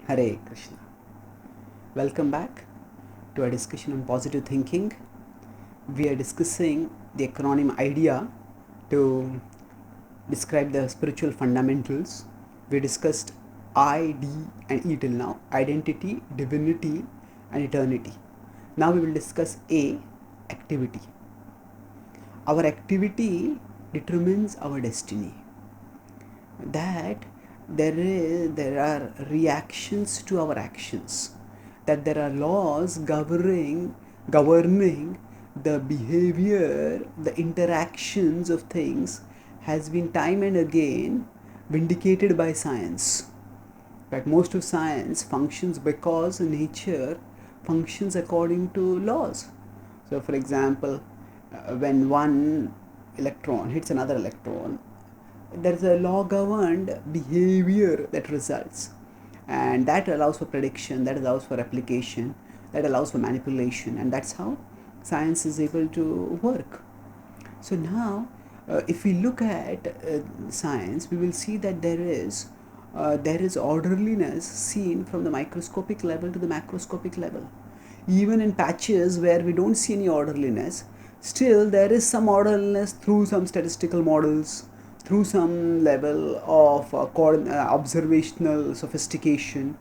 Hare Krishna. Welcome back to our discussion on positive thinking. We are discussing the acronym IDEA to describe the spiritual fundamentals. We discussed I, D, and E till now: identity, divinity, and eternity. Now we will discuss A, activity. Our activity determines our destiny. That there are reactions to our actions, that there are laws governing the behavior, the interactions of things, has been time and again vindicated by science. But most of science functions because nature functions according to laws. So for example, when one electron hits another electron, there is a law governed behavior that results, and that allows for prediction, that allows for replication, that allows for manipulation, and that's how science is able to work. So now if we look at science, we will see that there is orderliness seen from the microscopic level to the macroscopic level. Even in patches where we don't see any orderliness, still there is some orderliness through some statistical models, through some level of observational sophistication.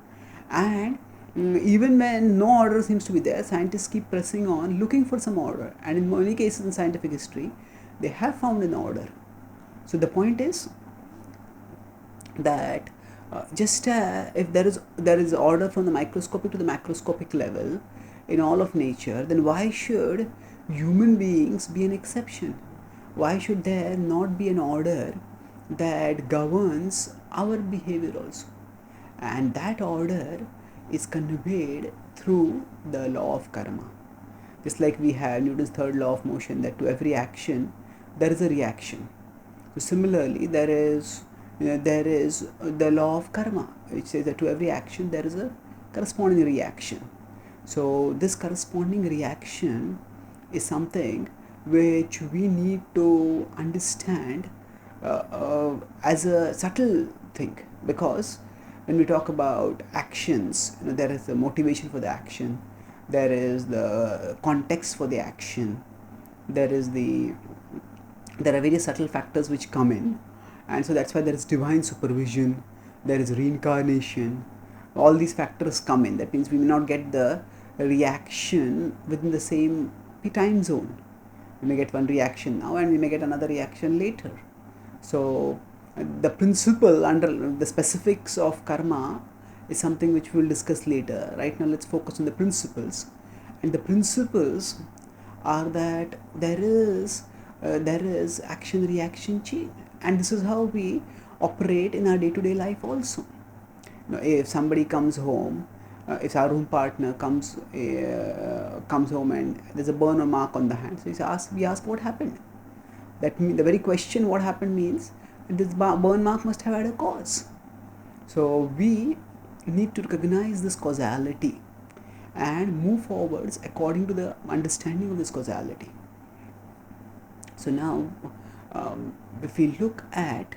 And even when no order seems to be there, scientists keep pressing on looking for some order, and in many cases in scientific history they have found an order. So the point is that just if there is order from the microscopic to the macroscopic level in all of nature, then why should human beings be an exception? Why should there not be an order that governs our behavior also? And that order is conveyed through the law of karma. Just like we have Newton's third law of motion, that to every action there is a reaction. So similarly, there is the law of karma, which says that to every action there is a corresponding reaction. So this corresponding reaction is something which we need to understand as a subtle thing, because when we talk about actions, there is the motivation for the action, there is the context for the action, there are various subtle factors which come in, and so that's why there is divine supervision, there is reincarnation. All these factors come in. That means we may not get the reaction within the same time zone. We may get one reaction now and we may get another reaction later. So the principle under the specifics of karma is something which we will discuss later. Right now let's focus on the principles. And the principles are that there is action reaction chain, and this is how we operate in our day-to-day life also. If somebody comes home, if our room partner comes home and there's a burn or mark on the hand, so we ask what happened. That means the very question what happened means this burn mark must have had a cause. So we need to recognize this causality and move forwards according to the understanding of this causality. So now if we look at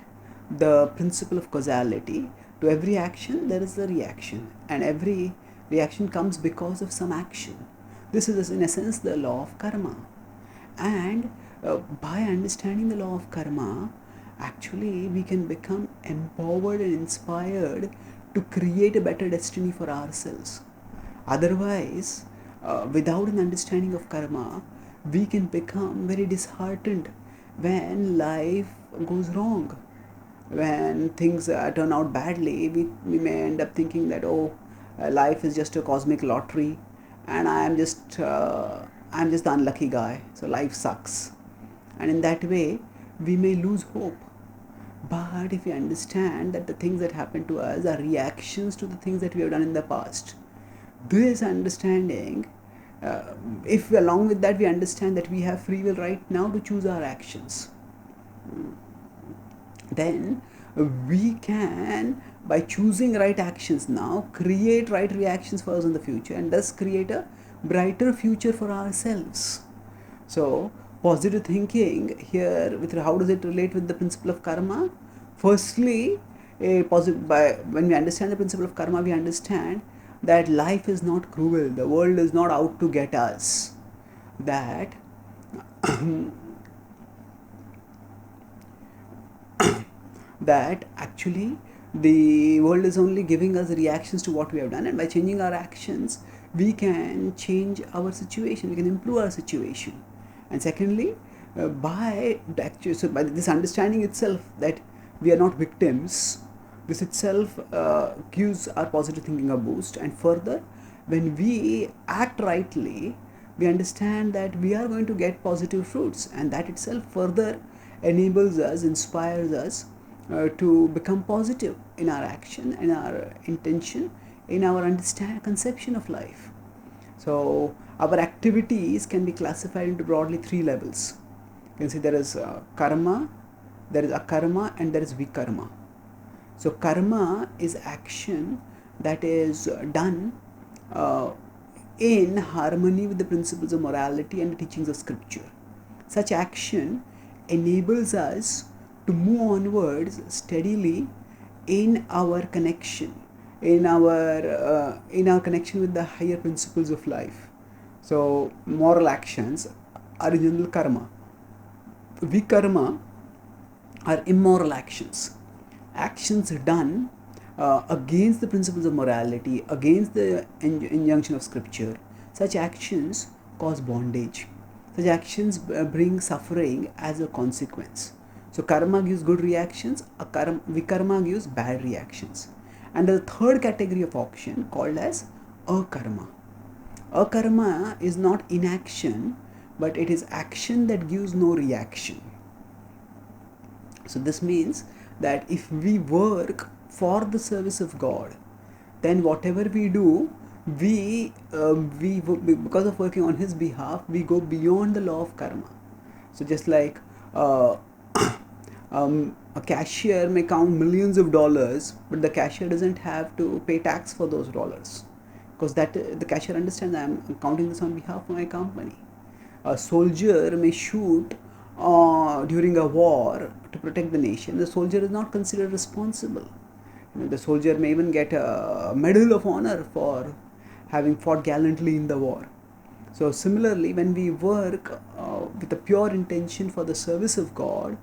the principle of causality, to every action there is a reaction, and every reaction comes because of some action. This is in essence the law of karma. And by understanding the law of karma, actually we can become empowered and inspired to create a better destiny for ourselves. Otherwise, without an understanding of karma, we can become very disheartened when life goes wrong. When things turn out badly, we may end up thinking that life is just a cosmic lottery and I'm just the unlucky guy, so life sucks. And in that way we may lose hope. But if we understand that the things that happen to us are reactions to the things that we have done in the past, this understanding, if along with that we understand that we have free will right now to choose our actions, then we can, by choosing right actions now, create right reactions for us in the future, and thus create a brighter future for ourselves. So positive thinking here, how does it relate with the principle of karma? Firstly, when we understand the principle of karma, we understand that life is not cruel, the world is not out to get us, that that actually the world is only giving us reactions to what we have done, and by changing our actions we can change our situation, we can improve our situation. And secondly, by this understanding itself that we are not victims, this itself gives our positive thinking a boost. And further, when we act rightly, we understand that we are going to get positive fruits, and that itself further enables us, inspires us to become positive in our action, in our intention, in our conception of life. So our activities can be classified into broadly three levels. You can see there is karma, there is akarma, and there is vikarma. So karma is action that is done in harmony with the principles of morality and the teachings of scripture. Such action enables us to move onwards steadily in our connection, in our connection with the higher principles of life. So moral actions are in general karma. Vikarma are immoral actions, actions done against the principles of morality, against the injunction of scripture. Such actions cause bondage. Such actions bring suffering as a consequence. So karma gives good reactions, vikarma gives bad reactions. And the third category of action called as akarma. Akarma is not inaction, but it is action that gives no reaction. So this means that if we work for the service of God, then whatever we do, we because of working on His behalf, we go beyond the law of karma. So just like a cashier may count millions of dollars, but the cashier doesn't have to pay tax for those dollars, because that the cashier understands I am counting this on behalf of my company. A soldier may shoot during a war to protect the nation. The soldier is not considered responsible. The soldier may even get a medal of honor for having fought gallantly in the war. So similarly, when we work with a pure intention for the service of God,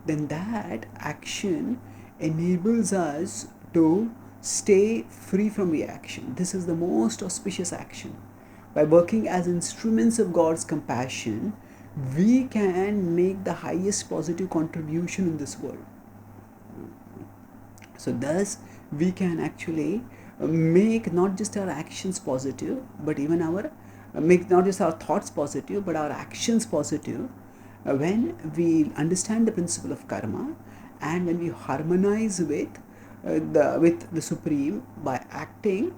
then that action enables us to stay free from reaction. This is the most auspicious action. By working as instruments of God's compassion, we can make the highest positive contribution in this world. So thus we can actually make not just our actions positive, but even make not just our thoughts positive, but our actions positive when we understand the principle of karma, and when we harmonize with the Supreme by acting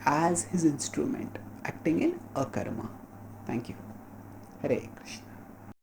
as His instrument, acting in akarma. Thank you. Hare Krishna.